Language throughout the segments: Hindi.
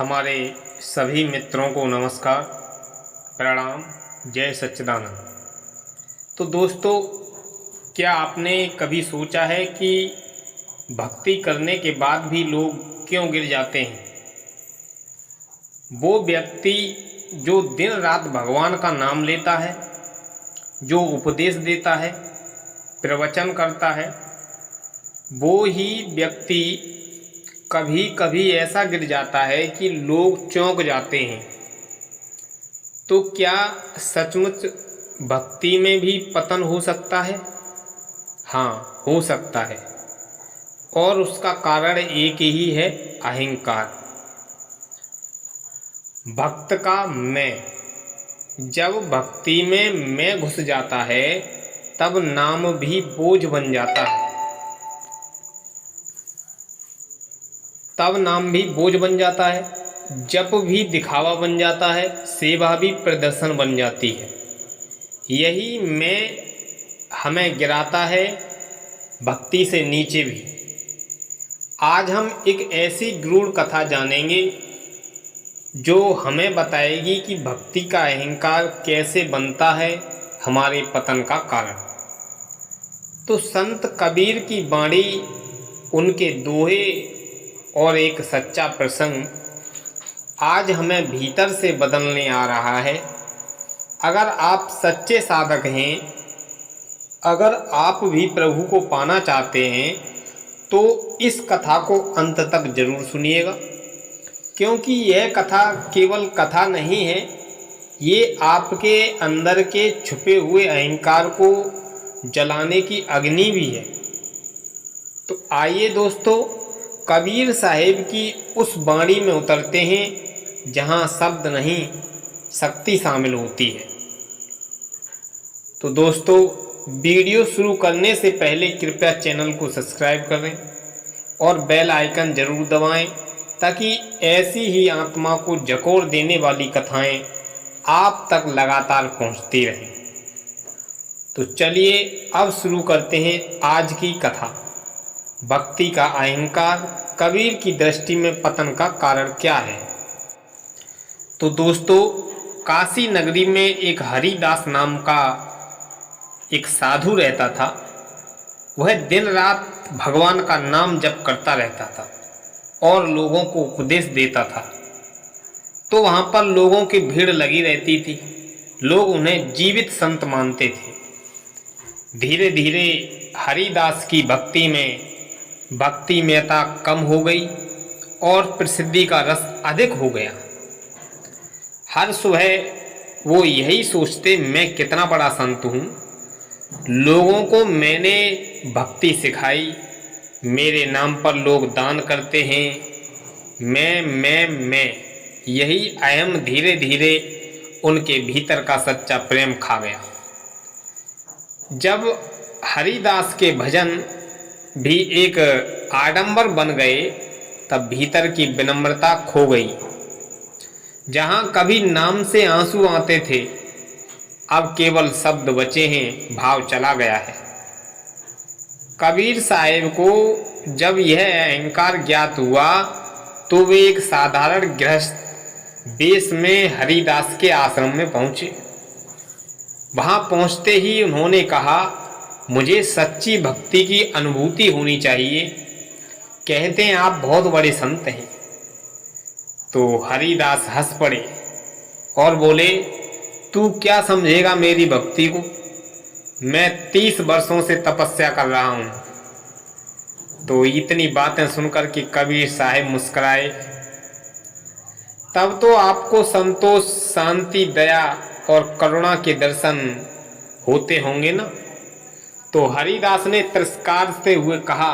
हमारे सभी मित्रों को नमस्कार, प्रणाम, जय सच्चिदानंद। तो दोस्तों, क्या आपने कभी सोचा है कि भक्ति करने के बाद भी लोग क्यों गिर जाते हैं? वो व्यक्ति जो दिन रात भगवान का नाम लेता है, जो उपदेश देता है, प्रवचन करता है, वो ही व्यक्ति कभी कभी ऐसा गिर जाता है कि लोग चौंक जाते हैं। तो क्या सचमुच भक्ति में भी पतन हो सकता है? हाँ, हो सकता है। और उसका कारण एक ही है, अहंकार। भक्त का मैं। जब भक्ति में मैं घुस जाता है तब नाम भी बोझ बन जाता है। जप भी दिखावा बन जाता है, सेवा भी प्रदर्शन बन जाती है। यही मैं हमें गिराता है भक्ति से नीचे भी। आज हम एक ऐसी गूढ़ कथा जानेंगे जो हमें बताएगी कि भक्ति का अहंकार कैसे बनता है हमारे पतन का कारण। तो संत कबीर की वाणी, उनके दोहे और एक सच्चा प्रसंग आज हमें भीतर से बदलने आ रहा है। अगर आप सच्चे साधक हैं, अगर आप भी प्रभु को पाना चाहते हैं, तो इस कथा को अंत तक जरूर सुनिएगा, क्योंकि यह कथा केवल कथा नहीं है, ये आपके अंदर के छुपे हुए अहंकार को जलाने की अग्नि भी है। तो आइए दोस्तों, कबीर साहिब की उस वाणी में उतरते हैं जहां शब्द नहीं, शक्ति शामिल होती है। तो दोस्तों, वीडियो शुरू करने से पहले कृपया चैनल को सब्सक्राइब करें और बेल आइकन जरूर दबाएं, ताकि ऐसी ही आत्मा को जकोड़ देने वाली कथाएं आप तक लगातार पहुंचती रहें। तो चलिए अब शुरू करते हैं आज की कथा। भक्ति का अहंकार, कबीर की दृष्टि में पतन का कारण क्या है? तो दोस्तों, काशी नगरी में एक हरिदास नाम का एक साधु रहता था। वह दिन रात भगवान का नाम जप करता रहता था और लोगों को उपदेश देता था। तो वहाँ पर लोगों की भीड़ लगी रहती थी। लोग उन्हें जीवित संत मानते थे। धीरे धीरे हरिदास की भक्तिमयता कम हो गई और प्रसिद्धि का रस अधिक हो गया। हर सुबह वो यही सोचते, मैं कितना बड़ा संत हूँ, लोगों को मैंने भक्ति सिखाई, मेरे नाम पर लोग दान करते हैं, मैं यही अहम धीरे धीरे उनके भीतर का सच्चा प्रेम खा गया। जब हरिदास के भजन भी एक आडंबर बन गए, तब भीतर की विनम्रता खो गई। जहां कभी नाम से आंसू आते थे, अब केवल शब्द बचे हैं, भाव चला गया है। कबीर साहिब को जब यह अहंकार ज्ञात हुआ, तो वे एक साधारण गृहस्थ वेश में हरिदास के आश्रम में पहुंचे। वहां पहुंचते ही उन्होंने कहा, मुझे सच्ची भक्ति की अनुभूति होनी चाहिए। कहते हैं आप बहुत बड़े संत हैं। तो हरिदास हंस पड़े और बोले, तू क्या समझेगा मेरी भक्ति को? मैं 30 वर्षों से तपस्या कर रहा हूँ। तो इतनी बातें सुनकर के कबीर साहिब मुस्कुराए। तब तो आपको संतोष, शांति, दया और करुणा के दर्शन होते होंगे ना? तो हरिदास ने तिरस्कारते हुए कहा,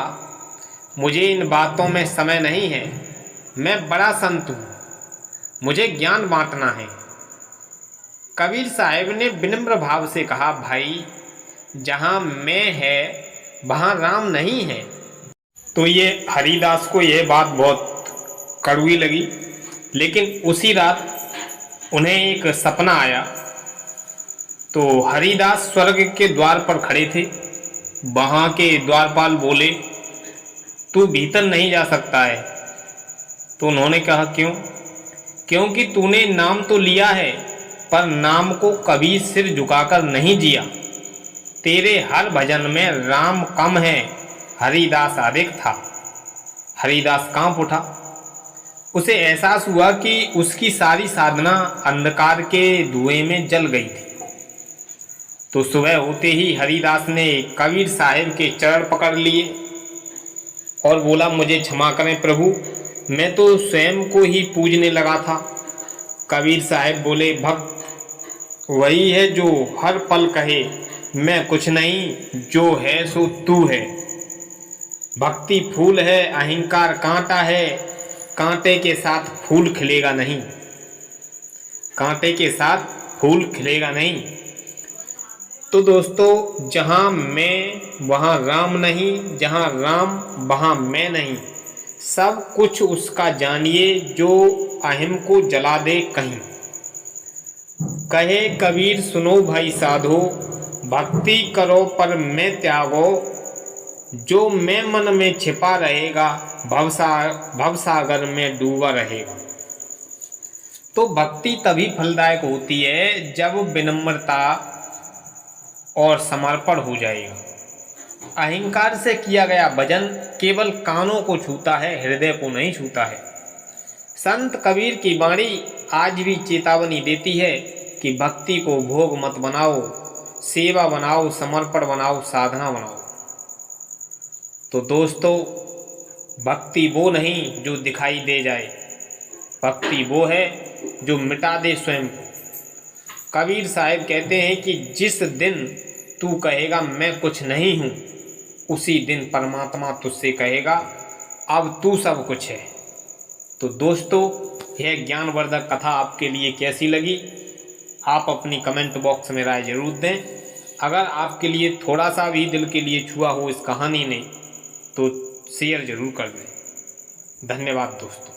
मुझे इन बातों में समय नहीं है, मैं बड़ा संत हूँ, मुझे ज्ञान बांटना है। कबीर साहिब ने विनम्र भाव से कहा, भाई, जहाँ मैं है वहाँ राम नहीं है। तो ये हरिदास को यह बात बहुत कड़वी लगी, लेकिन उसी रात उन्हें एक सपना आया। तो हरिदास स्वर्ग के द्वार पर खड़े थे। वहाँ के द्वारपाल बोले, तू भीतर नहीं जा सकता है। तो उन्होंने कहा, क्यों? क्योंकि तूने नाम तो लिया है पर नाम को कभी सिर झुकाकर नहीं जिया। तेरे हर भजन में राम कम है, हरिदास अधिक था। हरिदास कांप उठा। उसे एहसास हुआ कि उसकी सारी साधना अंधकार के धुएं में जल गई थी। तो सुबह होते ही हरिदास ने कबीर साहब के चरण पकड़ लिए और बोला, मुझे क्षमा करें प्रभु, मैं तो स्वयं को ही पूजने लगा था। कबीर साहब बोले, भक्त वही है जो हर पल कहे मैं कुछ नहीं, जो है सो तू है। भक्ति फूल है, अहंकार कांटा है, कांटे के साथ फूल खिलेगा नहीं। कांटे के साथ फूल खिलेगा नहीं। तो दोस्तों, जहाँ मैं वहाँ राम नहीं, जहाँ राम वहाँ मैं नहीं। सब कुछ उसका जानिए जो अहम को जला दे कहीं। कहे कबीर सुनो भाई साधो, भक्ति करो पर मैं त्यागो। जो मैं मन में छिपा रहेगा, भवसागर में डूबा रहेगा। तो भक्ति तभी फलदायक होती है जब विनम्रता और समर्पण हो जाएगा। अहंकार से किया गया भजन केवल कानों को छूता है, हृदय को नहीं छूता है। संत कबीर की वाणी आज भी चेतावनी देती है कि भक्ति को भोग मत बनाओ, सेवा बनाओ, समर्पण बनाओ, साधना बनाओ। तो दोस्तों, भक्ति वो नहीं जो दिखाई दे जाए, भक्ति वो है जो मिटा दे स्वयं को। कबीर साहब कहते हैं कि जिस दिन तू कहेगा मैं कुछ नहीं हूँ, उसी दिन परमात्मा तुझसे कहेगा अब तू सब कुछ है। तो दोस्तों, यह ज्ञानवर्धक कथा आपके लिए कैसी लगी, आप अपनी कमेंट बॉक्स में राय जरूर दें। अगर आपके लिए थोड़ा सा भी दिल के लिए छुआ हो इस कहानी ने तो शेयर जरूर कर दें। धन्यवाद दोस्तों।